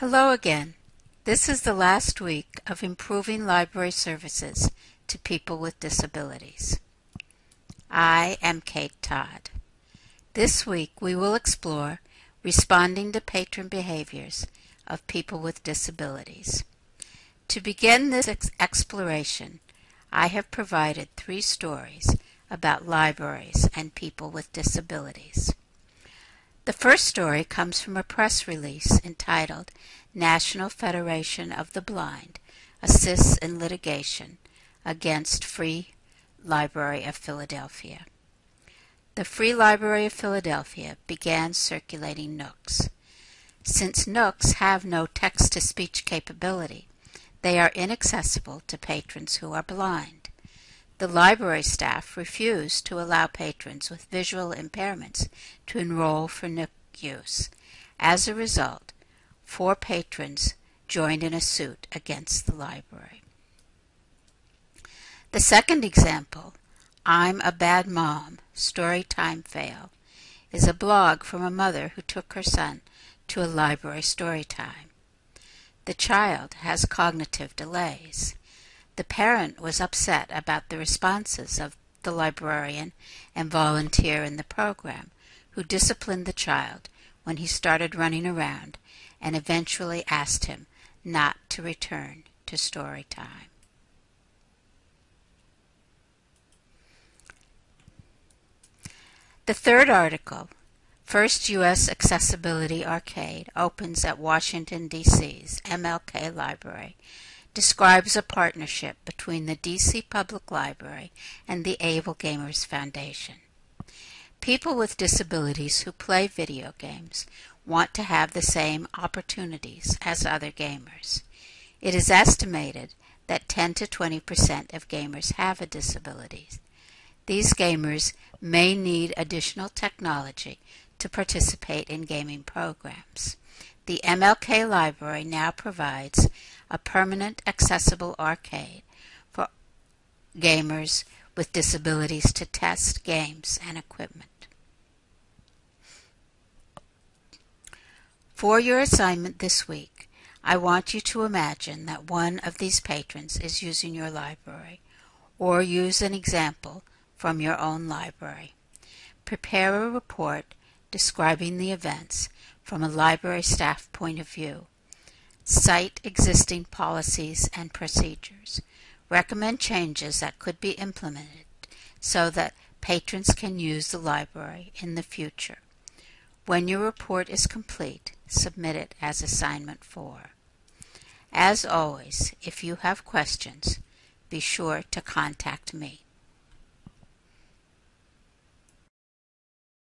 Hello again. This is the last week of improving library services to people with disabilities. I am Kate Todd. This week we will explore responding to patron behaviors of people with disabilities. To begin this exploration, I have provided 3 stories about libraries and people with disabilities. The first story comes from a press release entitled National Federation of the Blind Assists in Litigation Against Free Library of Philadelphia. The Free Library of Philadelphia began circulating Nooks. Since Nooks have no text-to-speech capability, they are inaccessible to patrons who are blind. The library staff refused to allow patrons with visual impairments to enroll for Nook use. As a result, 4 patrons joined in a suit against the library. The second example, I'm a Bad Mom, Storytime Fail, is a blog from a mother who took her son to a library story time. The child has cognitive delays. The parent was upset about the responses of the librarian and volunteer in the program, who disciplined the child when he started running around and eventually asked him not to return to story time. The third article, First U.S. Accessibility Arcade opens at Washington, D.C.'s MLK Library, describes a partnership between the D.C. Public Library and the Able Gamers Foundation. People with disabilities who play video games want to have the same opportunities as other gamers. It is estimated that 10 to 20% of gamers have a disability. These gamers may need additional technology to participate in gaming programs. The MLK Library now provides a permanent accessible arcade for gamers with disabilities to test games and equipment. For your assignment this week, I want you to imagine that one of these patrons is using your library, or use an example from your own library. Prepare a report describing the events from a library staff point of view. Cite existing policies and procedures. Recommend changes that could be implemented so that patrons can use the library in the future. When your report is complete, submit it as assignment 4. As always, if you have questions, be sure to contact me.